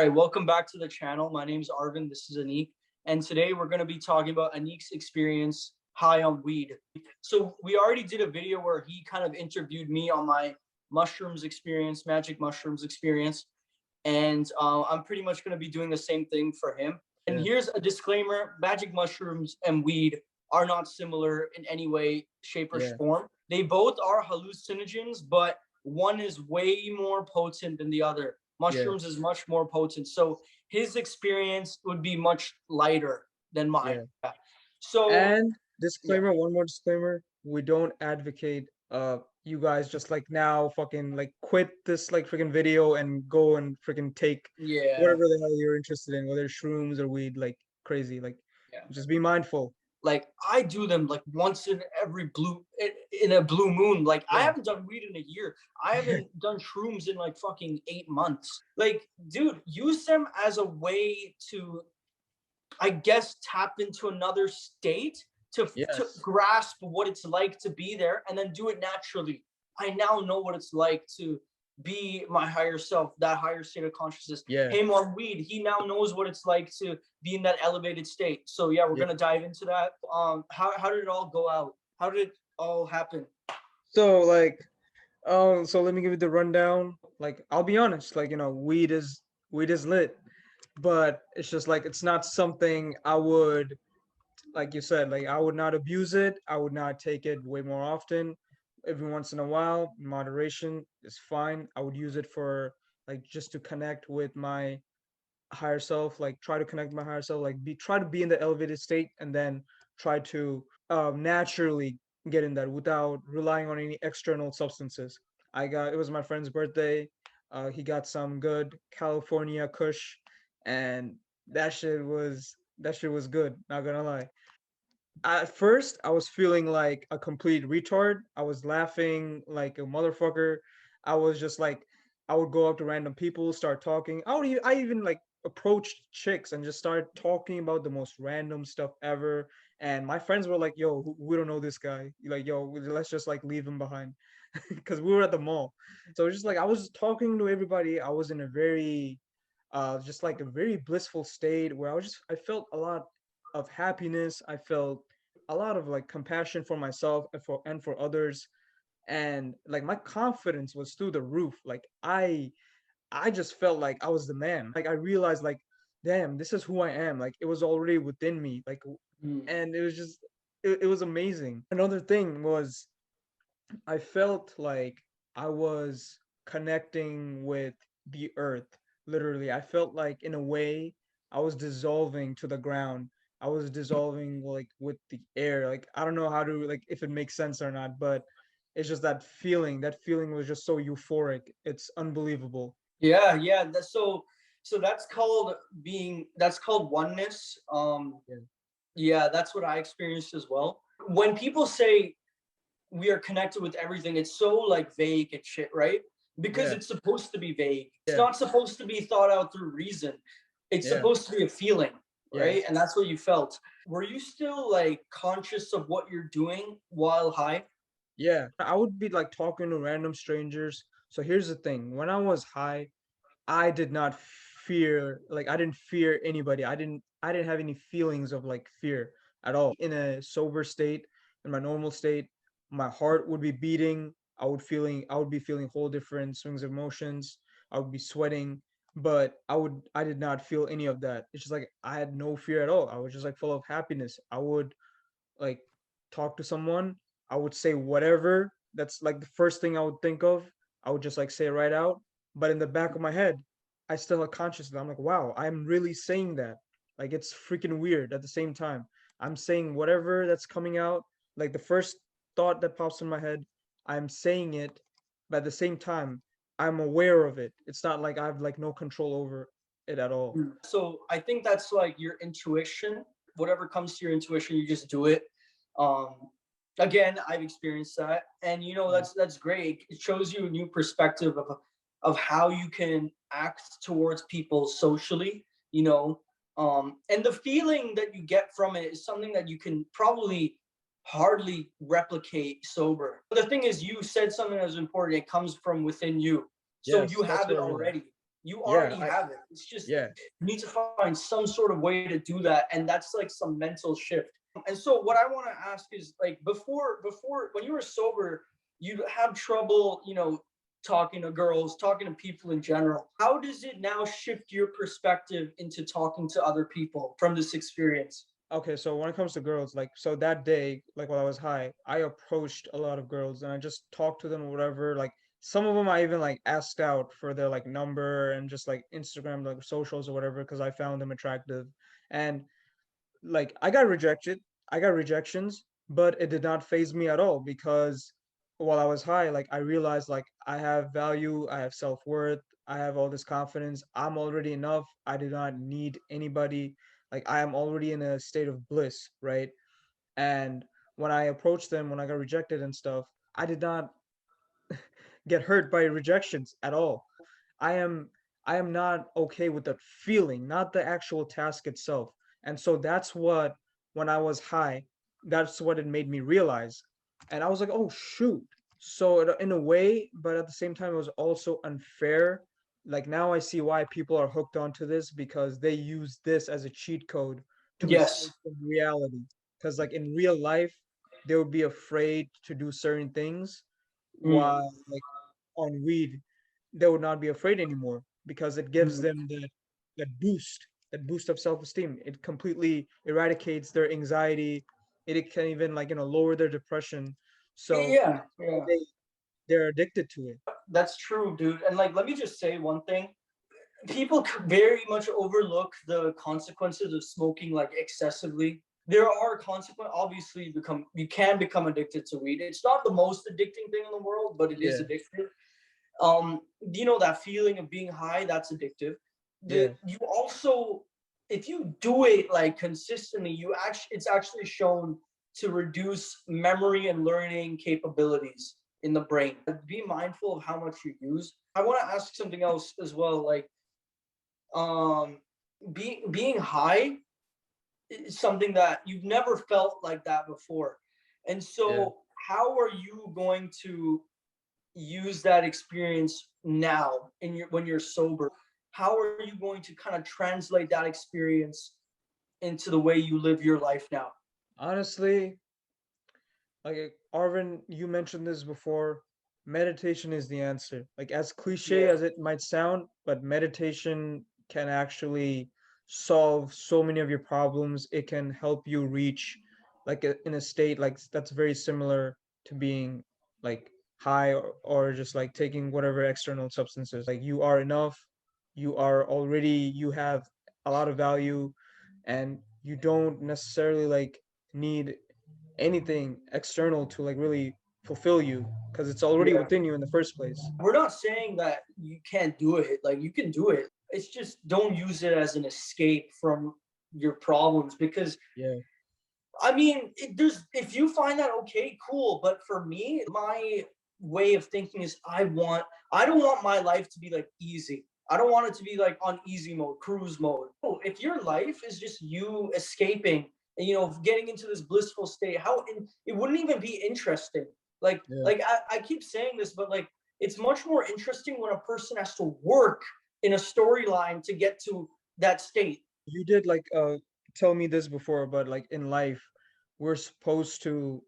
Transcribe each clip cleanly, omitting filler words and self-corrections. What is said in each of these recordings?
right, welcome back to the channel. My name is Arvin. This is Anik, and today we're going to be talking about Anik's experience high on weed. So we already did a video where he kind of interviewed me on my mushrooms experience, magic mushrooms experience, and I'm pretty much going to be doing the same thing for him. And Yeah. here's a disclaimer: magic mushrooms and weed are not similar in any way, shape, or Yeah. form. They both are hallucinogens, but one is way more potent than the other. Yeah. Mushrooms is much more potent. So his experience would be much lighter than mine. Yeah. Yeah. So And yeah, disclaimer, one more disclaimer. We don't advocate you guys just like now fucking like quit this like freaking video and go and freaking take yeah, whatever the hell you're interested in, whether it's shrooms or weed, like crazy. Like yeah. just be mindful. Like I do them like once in every in a blue moon. Like I Yeah. haven't done weed in a year. I haven't done shrooms in like fucking 8 months. Like, dude, use them as a way to, I guess, tap into another state to Yes. grasp what it's like to be there and then do it naturally. I now know what it's like to be my higher self, that higher state of consciousness. Yeah. Him on weed, he now knows what it's like to be in that elevated state. So yeah, we're Yeah. gonna dive into that. How did it all go out? How did it all happen? So like so let me give you the rundown. Like I'll be honest, like weed is lit, but it's just like it's not something I would, like you said, like I would not abuse it. I would not take it way more often. Every once in a while, moderation is fine. I would use it for like just to connect with my higher self, like try to connect with my higher self, like try to be in the elevated state and then try to naturally get in that without relying on any external substances. It was my friend's birthday. He got some good California Kush, and that shit was good. Not gonna lie. At first, I was feeling like a complete retard. I was laughing like a motherfucker. I was just like, I would go up to random people, start talking. I even like approached chicks and just started talking about the most random stuff ever. And my friends were like, "Yo, we don't know this guy. Like, yo, let's just like leave him behind," because we were at the mall. So it's just like I was talking to everybody. I was in a very, just like a very blissful state where I felt a lot of happiness. I felt a lot of like compassion for myself and for others, and like my confidence was through the roof. Like I just felt like I was the man. Like I realized like, damn, this is who I am. Like it was already within me. Mm. And it was amazing. Another thing was I felt like I was connecting with the earth. Literally, I felt like in a way I was dissolving to the ground. I was dissolving like with the air. Like I don't know how to, like, if it makes sense or not, but it's just that feeling. That feeling was just so euphoric. It's unbelievable. Yeah, yeah. So that's called oneness. Yeah. Yeah, that's what I experienced as well. When people say we are connected with everything, it's so like vague and shit, right? Because Yeah. it's supposed to be vague. It's Yeah. not supposed to be thought out through reason. It's Yeah. supposed to be a feeling, Yeah. right? And that's what you felt. Were you still like conscious of what you're doing while high? Yeah. I would be like talking to random strangers. So here's the thing. When I was high, I did not fear, like I didn't fear anybody. I didn't have any feelings of like fear at all. In a sober state, in my normal state, my heart would be beating. I would be feeling whole different swings of emotions. I would be sweating, but I did not feel any of that. It's just like I had no fear at all. I was just like full of happiness. I would like talk to someone. I would say whatever. That's like the first thing I would think of. I would just like say it right out. But in the back of my head, I still had consciousness. I'm like, wow, I'm really saying that. Like it's freaking weird at the same time. I'm saying whatever that's coming out, like the first thought that pops in my head, I'm saying it, but at the same time, I'm aware of it. It's not like I have like no control over it at all. So I think that's like your intuition. Whatever comes to your intuition, you just do it. Um, Again, I've experienced that, and Yeah. that's great. It shows you a new perspective of how you can act towards people socially. And the feeling that you get from it is something that you can probably hardly replicate sober. But the thing is, you said something that was important. It comes from within you, so Yes, you that's have it what it is. already. You Yeah, already have it. It's just yeah. you need to find some sort of way to do that, and that's like some mental shift. And so what I want to ask is like before when you were sober, you have trouble, talking to girls, talking to people in general. How does it now shift your perspective into talking to other people from this experience? Okay, so when it comes to girls, like, so that day, like while I was high, I approached a lot of girls and I just talked to them or whatever. Like some of them I even like asked out for their like number and just like Instagram, like socials or whatever, because I found them attractive. And like I got rejected. I got rejections, but it did not phase me at all because while I was high, like I realized like I have value, I have self-worth, I have all this confidence. I'm already enough. I do not need anybody. Like I am already in a state of bliss, right? And when I approached them, when I got rejected and stuff, I did not get hurt by rejections at all. I am I am not okay with that feeling, not the actual task itself. And so that's what when I was high, that's what it made me realize. And I was like, "Oh shoot." So in a way, but at the same time it was also unfair. Like now I see why people are hooked onto this because they use this as a cheat code to Yes. escape from reality. Because like in real life, they would be afraid to do certain things Mm, while like on weed they would not be afraid anymore because it gives mm. them that boost of self-esteem. It completely eradicates their anxiety. It can even like lower their depression. So Yeah, yeah. they they're addicted to it. That's true, dude. And like, let me just say one thing. People very much overlook the consequences of smoking like excessively. There are consequences. Obviously, you can become addicted to weed. It's not the most addicting thing in the world, but it is Yeah, addictive. That feeling of being high, that's addictive. The yeah, you also, if you do it like consistently, it's actually shown to reduce memory and learning capabilities in the brain. Be mindful of how much you use. I want to ask something else as well, like um being high is something that you've never felt like that before. And yeah. so how are you going to use that experience now when you're sober? How are you going to kind of translate that experience into the way you live your life now? Honestly, like Arvin, you mentioned this before. Meditation is the answer. Like as cliche Yeah. as it might sound, but meditation can actually solve so many of your problems. It can help you reach like in a state like that's very similar to being like high or just like taking whatever external substances. Like you are enough, you have a lot of value, and you don't necessarily like need anything external to like really fulfill you because it's already Yeah. within you in the first place. We're not saying that you can't do it. Like you can do it. It's just don't use it as an escape from your problems because Yeah, I mean, there's if you find that okay, cool. But for me, my way of thinking is I don't want my life to be like easy. I don't want it to be like on easy mode, cruise mode. Oh, if your life is just you escaping and getting into this blissful state, it wouldn't even be interesting. yeah. I keep saying this, but like it's much more interesting when a person has to work in a storyline to get to that state. You did like tell me this before, but like in life, we're supposed to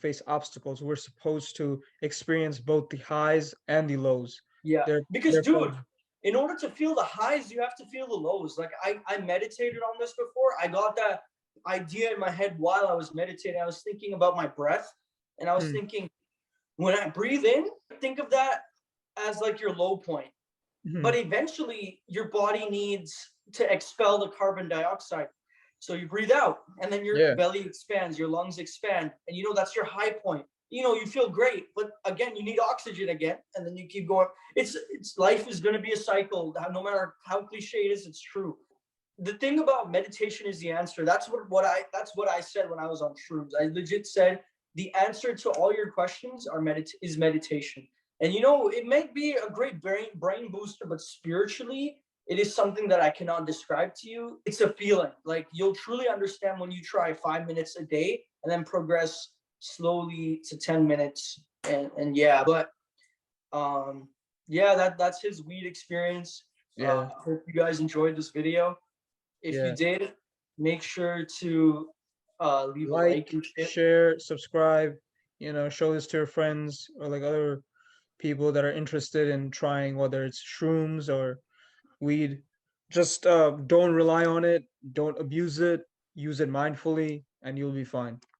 face obstacles. We're supposed to experience both the highs and the lows. Yeah, There, because therefore, dude, in order to feel the highs, you have to feel the lows. Like I meditated on this before. I got that idea in my head while I was meditating. I was thinking about my breath, and I was mm, thinking when I breathe in, think of that as like your low point. But mhm, eventually, your body needs to expel the carbon dioxide. So you breathe out, and then your yeah, belly expands, your lungs expand, and that's your high point. You feel great, but again, you need oxygen again, and then you keep going. It's life is going to be a cycle. No matter how cliche it is, it's true. The thing about meditation is the answer. That's what I said when I was on shrooms. I legit said the answer to all your questions is meditation. And it may be a great brain booster, but spiritually, it is something that I cannot describe to you. It's a feeling. Like you'll truly understand when you try 5 minutes a day and then progress slowly to 10 minutes. And yeah, but um yeah, that's his weed experience. Yeah. Hope you guys enjoyed this video. If you Yeah. did, make sure to leave a Like, like and share. share, subscribe, show this to your friends or like other people that are interested in trying, whether it's shrooms or weed. Just don't rely on it, don't abuse it, use it mindfully, and you'll be fine.